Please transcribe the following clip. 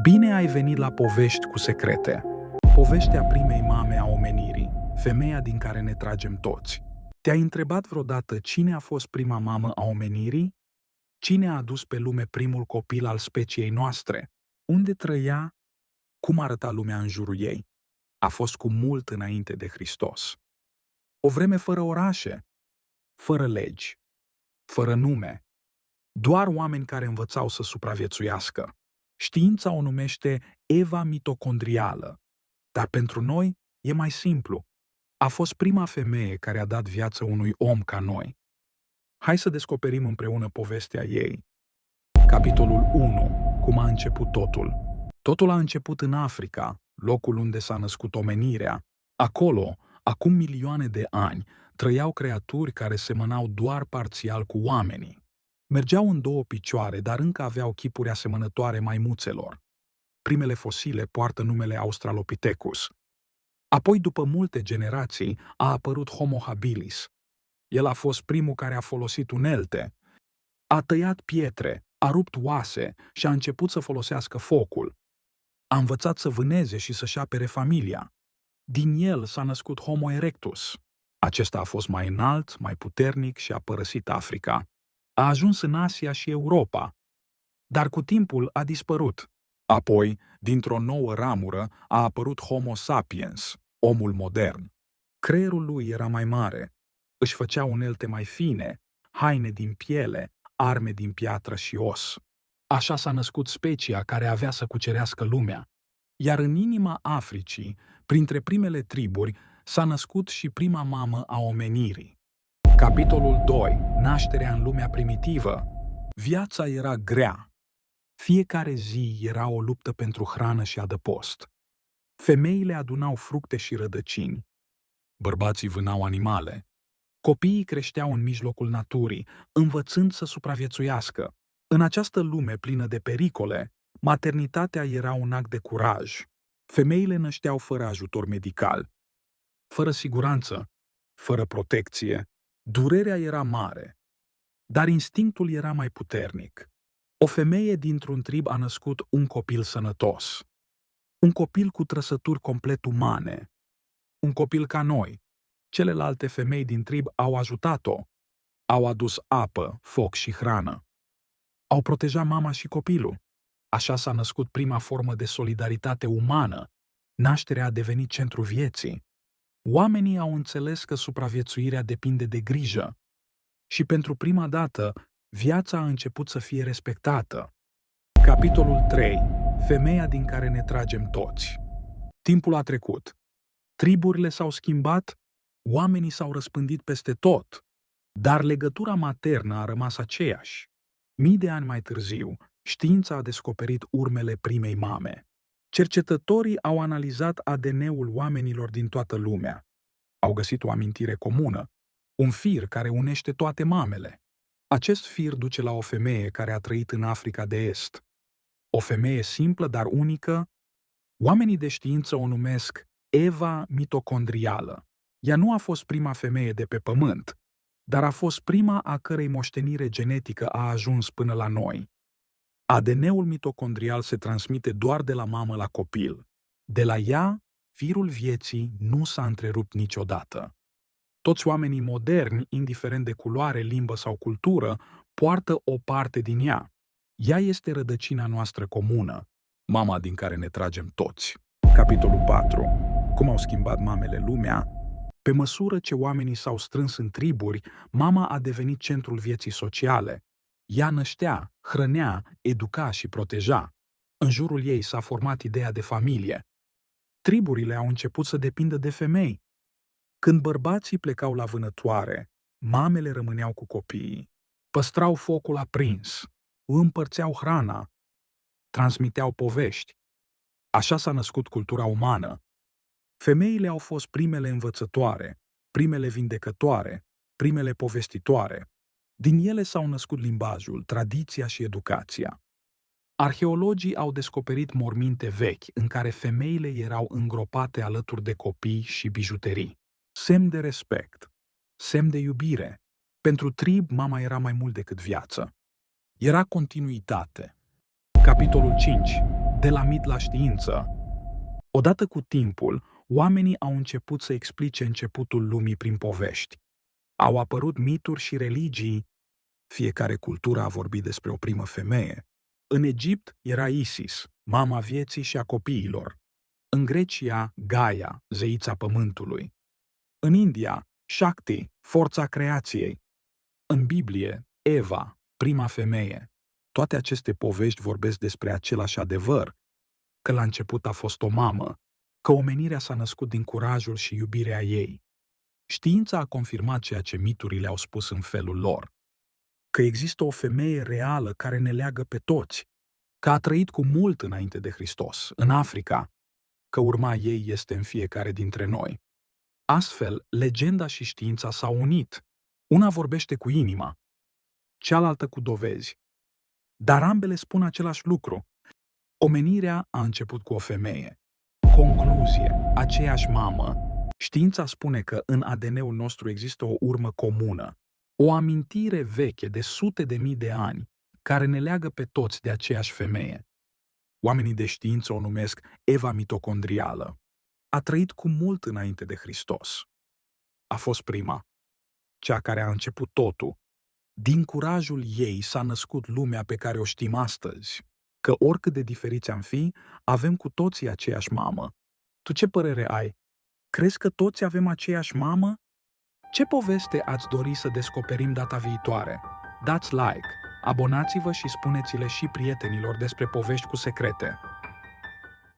Bine ai venit la Povești cu secrete. Povestea primei mame a omenirii, femeia din care ne tragem toți. Te-ai întrebat vreodată cine a fost prima mamă a omenirii? Cine a adus pe lume primul copil al speciei noastre? Unde trăia? Cum arăta lumea în jurul ei? A fost cu mult înainte de Hristos. O vreme fără orașe, fără legi, fără nume, doar oameni care învățau să supraviețuiască. Știința o numește Eva mitocondrială, dar pentru noi e mai simplu. A fost prima femeie care a dat viață unui om ca noi. Hai să descoperim împreună povestea ei. Capitolul 1. Cum a început totul? Totul a început în Africa, locul unde s-a născut omenirea. Acolo, acum milioane de ani, trăiau creaturi care semănau doar parțial cu oamenii. Mergeau în două picioare, dar încă aveau chipuri asemănătoare maimuțelor. Primele fosile poartă numele Australopithecus. Apoi, după multe generații, a apărut Homo habilis. El a fost primul care a folosit unelte. A tăiat pietre, a rupt oase și a început să folosească focul. A învățat să vâneze și să-și apere familia. Din el s-a născut Homo erectus. Acesta a fost mai înalt, mai puternic și a părăsit Africa. A ajuns în Asia și Europa, dar cu timpul a dispărut. Apoi, dintr-o nouă ramură, a apărut Homo sapiens, omul modern. Creierul lui era mai mare, își făcea unelte mai fine, haine din piele, arme din piatră și os. Așa s-a născut specia care avea să cucerească lumea. Iar în inima Africii, printre primele triburi, s-a născut și prima mamă a omenirii. Capitolul 2. Nașterea în lumea primitivă. Viața era grea. Fiecare zi era o luptă pentru hrană și adăpost. Femeile adunau fructe și rădăcini. Bărbații vânau animale. Copiii creșteau în mijlocul naturii, învățând să supraviețuiască. În această lume plină de pericole, maternitatea era un act de curaj. Femeile nășteau fără ajutor medical, fără siguranță, fără protecție. Durerea era mare, dar instinctul era mai puternic. O femeie dintr-un trib a născut un copil sănătos. Un copil cu trăsături complet umane. Un copil ca noi. Celelalte femei din trib au ajutat-o. Au adus apă, foc și hrană. Au protejat mama și copilul. Așa s-a născut prima formă de solidaritate umană. Nașterea a devenit centrul vieții. Oamenii au înțeles că supraviețuirea depinde de grijă și pentru prima dată viața a început să fie respectată. Capitolul 3. Femeia din care ne tragem toți. Timpul a trecut. Triburile s-au schimbat, oamenii s-au răspândit peste tot, dar legătura maternă a rămas aceeași. Mii de ani mai târziu, știința a descoperit urmele primei mame. Cercetătorii au analizat ADN-ul oamenilor din toată lumea. Au găsit o amintire comună, un fir care unește toate mamele. Acest fir duce la o femeie care a trăit în Africa de Est. O femeie simplă, dar unică. Oamenii de știință o numesc Eva mitocondrială. Ea nu a fost prima femeie de pe pământ, dar a fost prima a cărei moștenire genetică a ajuns până la noi. ADN-ul mitocondrial se transmite doar de la mamă la copil. De la ea, firul vieții nu s-a întrerupt niciodată. Toți oamenii moderni, indiferent de culoare, limbă sau cultură, poartă o parte din ea. Ea este rădăcina noastră comună, mama din care ne tragem toți. Capitolul 4. Cum au schimbat mamele lumea? Pe măsură ce oamenii s-au strâns în triburi, mama a devenit centrul vieții sociale. Ea năștea, hrănea, educa și proteja. În jurul ei s-a format ideea de familie. Triburile au început să depindă de femei. Când bărbații plecau la vânătoare, mamele rămâneau cu copiii. Păstrau focul aprins, împărțeau hrana, transmiteau povești. Așa s-a născut cultura umană. Femeile au fost primele învățătoare, primele vindecătoare, primele povestitoare. Din ele s-au născut limbajul, tradiția și educația. Arheologii au descoperit morminte vechi în care femeile erau îngropate alături de copii și bijuterii. Semn de respect, semn de iubire. Pentru trib, mama era mai mult decât viață. Era continuitate. Capitolul 5. de la mit la știință. Odată cu timpul, oamenii au început să explice începutul lumii prin povești. Au apărut mituri și religii. Fiecare cultură a vorbit despre o primă femeie. În Egipt era Isis, mama vieții și a copiilor. În Grecia, Gaia, zeița pământului. În India, Shakti, forța creației. În Biblie, Eva, prima femeie. Toate aceste povești vorbesc despre același adevăr, că la început a fost o mamă, că omenirea s-a născut din curajul și iubirea ei. Știința a confirmat ceea ce miturile au spus în felul lor, că există o femeie reală care ne leagă pe toți, că a trăit cu mult înainte de Hristos, în Africa, că urma ei este în fiecare dintre noi. Astfel, legenda și știința s-au unit. Una vorbește cu inima, cealaltă cu dovezi. Dar ambele spun același lucru. Omenirea a început cu o femeie. Concluzie, aceeași mamă. Știința spune că în ADN-ul nostru există o urmă comună, o amintire veche de sute de mii de ani, care ne leagă pe toți de aceeași femeie. Oamenii de știință o numesc Eva mitocondrială. A trăit cu mult înainte de Hristos. A fost prima, cea care a început totul. Din curajul ei s-a născut lumea pe care o știm astăzi, că oricât de diferiți am fi, avem cu toții aceeași mamă. Tu ce părere ai? Crezi că toți avem aceeași mamă? Ce poveste ați dori să descoperim data viitoare? Dați like, abonați-vă și spuneți-le și prietenilor despre Povești cu Secrete.